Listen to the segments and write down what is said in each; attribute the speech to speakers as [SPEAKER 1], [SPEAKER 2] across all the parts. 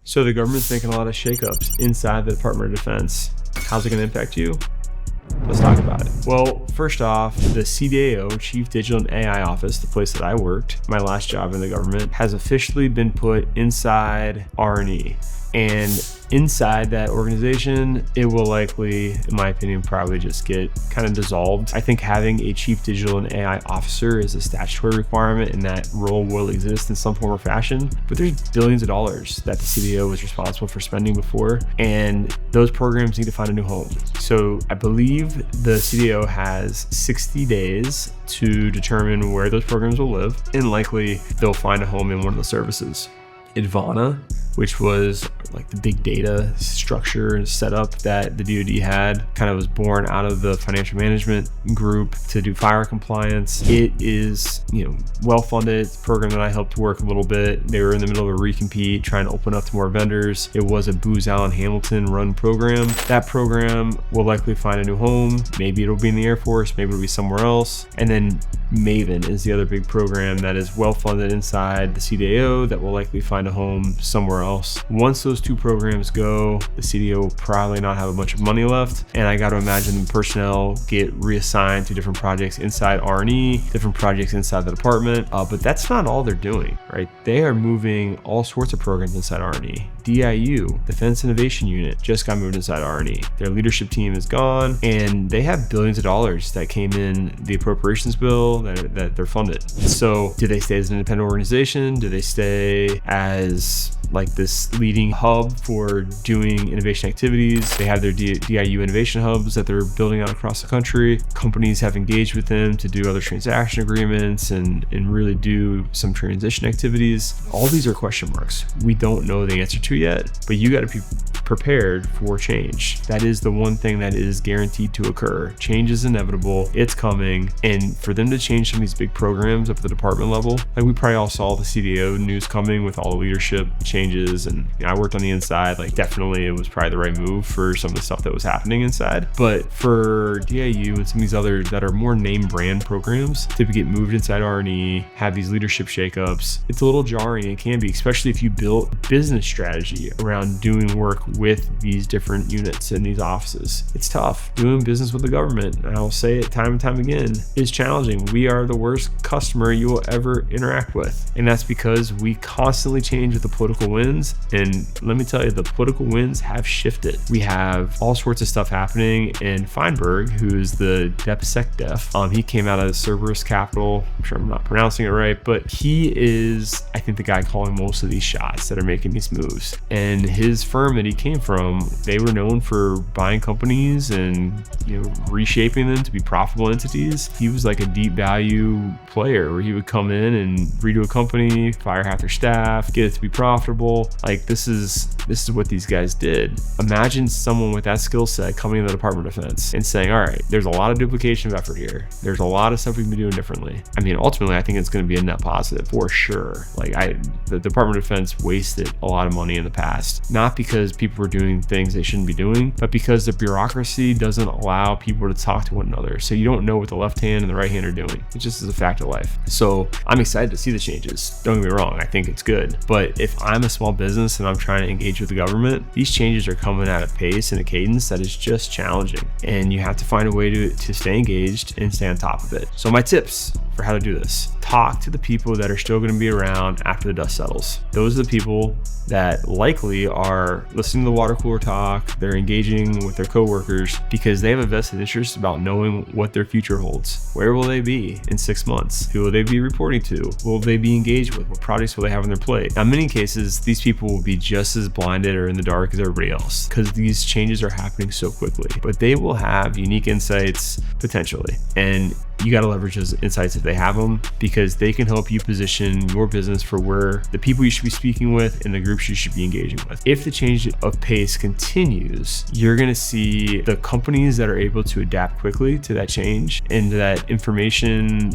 [SPEAKER 1] So the government's making a lot of shakeups inside the Department of Defense. How's it going to impact you? Let's talk about it. Well, first off, the CDAO, Chief Digital and AI Office, the place that I worked, my last job in the government, has officially been put inside R&E. And inside that organization, it will likely, in my opinion, probably just get kind of dissolved. I think having a Chief Digital and AI Officer is a statutory requirement, and that role will exist in some form or fashion. But there's billions of dollars that the CDAO was responsible for spending before, and those programs need to find a new home. So I believe the CDAO has 60 days to determine where those programs will live, and likely they'll find a home in one of the services. ADVANA, which was like the big data structure and setup that the DoD had, kind of was born out of the financial management group to do fire compliance. It is, well-funded. It's a program that I helped work a little bit. They were in the middle of a recompete, trying to open up to more vendors. It was a Booz Allen Hamilton run program. That program will likely find a new home. Maybe it'll be in the Air Force, maybe it'll be somewhere else. And then Maven is the other big program that is well-funded inside the CDAO that will likely find a home somewhere else. Once those two programs go, the CDAO will probably not have a bunch of money left, and I got to imagine the personnel get reassigned to different projects inside R&E, different projects inside the department, but that's not all they're doing, right? They are moving all sorts of programs inside R&E. DIU, Defense Innovation Unit, just got moved inside R&E. Their leadership team is gone, and they have billions of dollars that came in the appropriations bill that they're funded. So do they stay as an independent organization? Do they stay as like this leading hub for doing innovation activities? They have their DIU innovation hubs that they're building out across the country. Companies have engaged with them to do other transaction agreements and really do some transition activities. All these are question marks. We don't know the answer to yet, but you got to be prepared for change. That is the one thing that is guaranteed to occur. Change is inevitable. It's coming. And for them to change some of these big programs up at the department level, like we probably all saw the CDAO news coming with all the leadership changes. And I worked on the inside, like definitely it was probably the right move for some of the stuff that was happening inside. But for DIU and some of these other that are more name brand programs to get moved inside R&E, have these leadership shakeups, it's a little jarring. It can be, especially if you built business strategy around doing work with these different units in these offices. It's tough. Doing business with the government, and I'll say it time and time again, is challenging. We are the worst customer you will ever interact with. And that's because we constantly change with the political winds. And let me tell you, the political winds have shifted. We have all sorts of stuff happening. And Feinberg, who's the DepSecDef, he came out of Cerberus Capital. I'm sure I'm not pronouncing it right, but he is, I think, the guy calling most of these shots that are making these moves. And his firm that he came from, they were known for buying companies and reshaping them to be profitable entities. He was like a deep value player where he would come in and redo a company, fire half their staff, get it to be profitable. Like this is what these guys did. Imagine someone with that skill set coming into the Department of Defense and saying, all right, there's a lot of duplication of effort here. There's a lot of stuff we can be doing differently. I mean, ultimately, I think it's going to be a net positive for sure. The Department of Defense wasted a lot of money in the past, not because people were doing things they shouldn't be doing, but because the bureaucracy doesn't allow people to talk to one another. So you don't know what the left hand and the right hand are doing. It just is a fact of life. So I'm excited to see the changes. Don't get me wrong. I think it's good. But if I'm a small business and I'm trying to engage with the government, these changes are coming at a pace and a cadence that is just challenging. And you have to find a way to stay engaged and stay on top of it. So my tips for how to do this: talk to the people that are still going to be around after the dust settles. Those are the people that likely are listening to the water cooler talk. They're engaging with their coworkers because they have a vested interest about knowing what their future holds. Where will they be in 6 months? Who will they be reporting to? Will they be engaged with? What projects will they have on their plate? Now, in many cases, these people will be just as blinded or in the dark as everybody else because these changes are happening so quickly, but they will have unique insights potentially. And you got to leverage those insights if they have them, because they can help you position your business for where the people you should be speaking with and the groups you should be engaging with. If the change of pace continues, you're going to see the companies that are able to adapt quickly to that change and that information,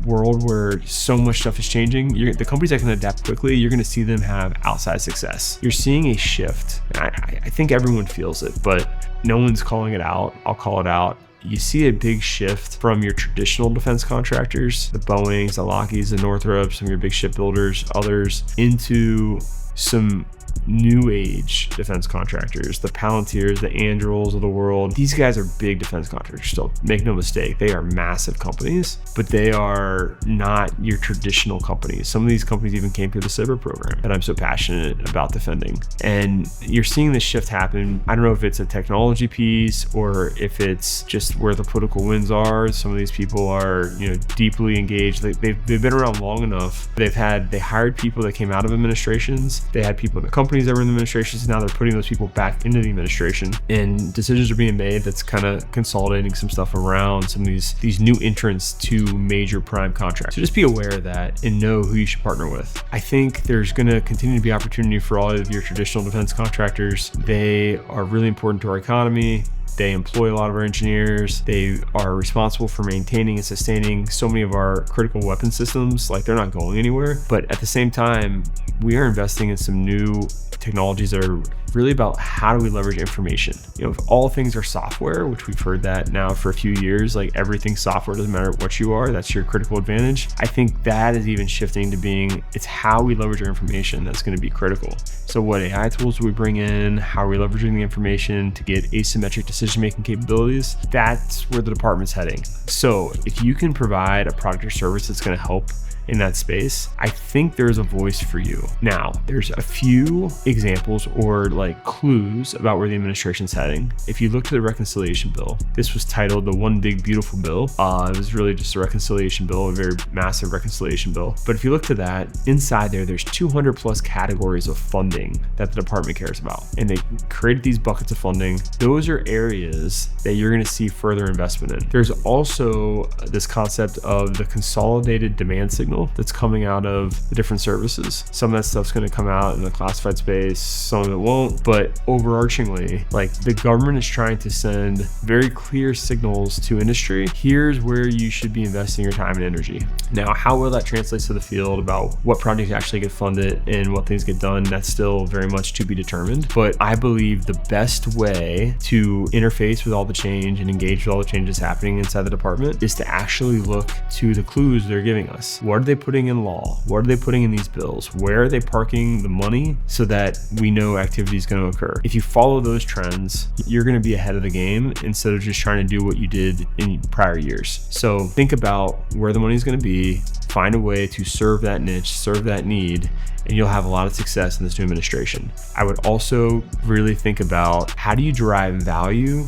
[SPEAKER 1] world where so much stuff is changing. The companies that can adapt quickly, you're going to see them have outside success. You're seeing a shift. I think everyone feels it, but no one's calling it out. I'll call it out. You see a big shift from your traditional defense contractors, the Boeings, the Lockheeds, the Northrops, some of your big shipbuilders, others, into some new age defense contractors, the Palantirs, the Andurils of the world. These guys are big defense contractors still. Make no mistake, they are massive companies, but they are not your traditional companies. Some of these companies even came through the cyber program that I'm so passionate about defending. And you're seeing this shift happen. I don't know if it's a technology piece or if it's just where the political winds are. Some of these people are, deeply engaged. They've been around long enough. They hired people that came out of administrations. They had people in the companies that were in the administrations. Now they're putting those people back into the administration, and decisions are being made that's kind of consolidating some stuff around some of these new entrants to major prime contracts. So just be aware of that and know who you should partner with. I think there's going to continue to be opportunity for all of your traditional defense contractors. They are really important to our economy. They employ a lot of our engineers. They are responsible for maintaining and sustaining so many of our critical weapon systems. Like, they're not going anywhere. But at the same time, we are investing in some new technologies that are really about how do we leverage information. If all things are software, which we've heard that now for a few years, like everything's software, doesn't matter what you are, that's your critical advantage. I think that is even shifting to being, it's how we leverage our information that's going to be critical. So what AI tools do we bring in? How are we leveraging the information to get asymmetric decision-making capabilities? That's where the department's heading. So if you can provide a product or service that's going to help in that space, I think there's a voice for you. Now, there's a few examples or clues about where the administration's heading. If you look to the reconciliation bill, this was titled the One Big Beautiful Bill. It was really just a reconciliation bill, a very massive reconciliation bill. But if you look to that, inside there's 200 plus categories of funding that the department cares about. And they created these buckets of funding. Those are areas that you're gonna see further investment in. There's also this concept of the consolidated demand signal that's coming out of the different services. Some of that stuff's going to come out in the classified space, some of it won't, but overarchingly, the government is trying to send very clear signals to industry. Here's where you should be investing your time and energy. Now, how well that translates to the field about what projects actually get funded and what things get done, that's still very much to be determined. But I believe the best way to interface with all the change and engage with all the changes happening inside the department is to actually look to the clues they're giving us. What are they putting in law? What are they putting in these bills? Where are they parking the money so that we know activity is going to occur? If you follow those trends, you're going to be ahead of the game instead of just trying to do what you did in prior years. So think about where the money is going to be, find a way to serve that niche, serve that need, and you'll have a lot of success in this new administration. I would also really think about how do you derive value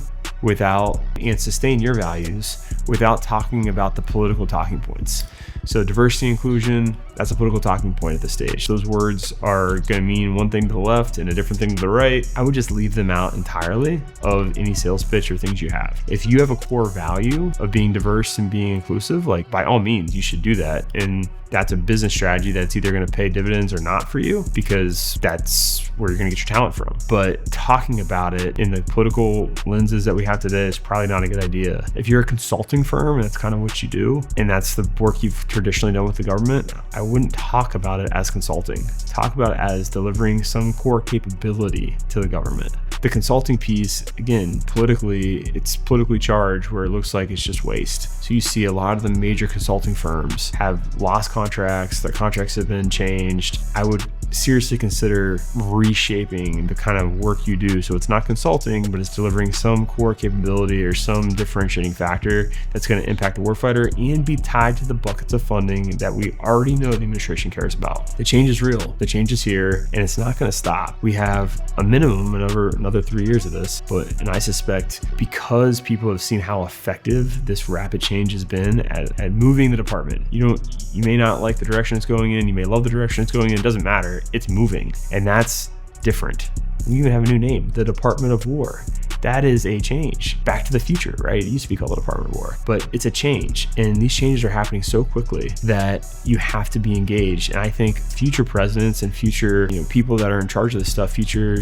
[SPEAKER 1] and sustain your values without talking about the political talking points. So diversity, inclusion, that's a political talking point at this stage. Those words are going to mean one thing to the left and a different thing to the right. I would just leave them out entirely of any sales pitch or things you have. If you have a core value of being diverse and being inclusive, by all means, you should do that. And that's a business strategy that's either going to pay dividends or not for you, because that's where you're going to get your talent from. But talking about it in the political lenses that we have today is probably not a good idea. If you're a consulting firm and that's kind of what you do, and that's the work you've traditionally done with the government, I wouldn't talk about it as consulting. Talk about it as delivering some core capability to the government. The consulting piece, again, it's politically charged, where it looks like it's just waste. So you see a lot of the major consulting firms have lost contracts, their contracts have been changed. I would seriously consider reshaping the kind of work you do so it's not consulting, but it's delivering some core capability or some differentiating factor that's going to impact the warfighter and be tied to the buckets of funding that we already know the administration cares about. The change is real, the change is here, and it's not going to stop. We have a minimum another 3 years of this, and I suspect because people have seen how effective this rapid change has been at moving the department. You may not like the direction it's going in, you may love the direction it's going in, it doesn't matter. It's moving, and that's different. We even have a new name, the Department of War. That is a change. Back to the future, right? It used to be called the Department of War, but it's a change. And these changes are happening so quickly that you have to be engaged. And I think future presidents and future people that are in charge of this stuff, future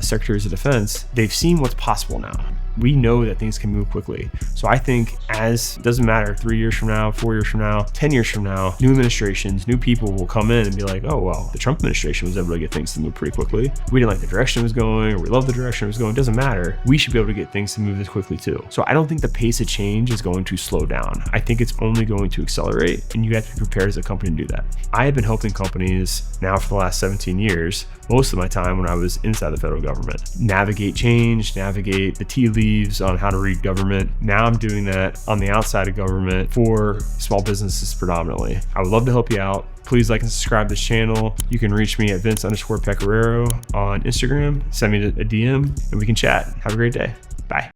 [SPEAKER 1] secretaries of defense, they've seen what's possible now. We know that things can move quickly. So I think it doesn't matter 3 years from now, 4 years from now, 10 years from now, new administrations, new people will come in and be like, oh, well, the Trump administration was able to get things to move pretty quickly. We didn't like the direction it was going, or we love the direction it was going. It doesn't matter. We should be able to get things to move this quickly too. So I don't think the pace of change is going to slow down. I think it's only going to accelerate, and you have to be prepared as a company to do that. I have been helping companies now for the last 17 years, most of my time when I was inside the federal government, navigate change, navigate the tea leaves on how to read government. Now I'm doing that on the outside of government for small businesses predominantly. I would love to help you out. Please like and subscribe to this channel. You can reach me at Vince_Pecoraro on Instagram. Send me a DM and we can chat. Have a great day. Bye.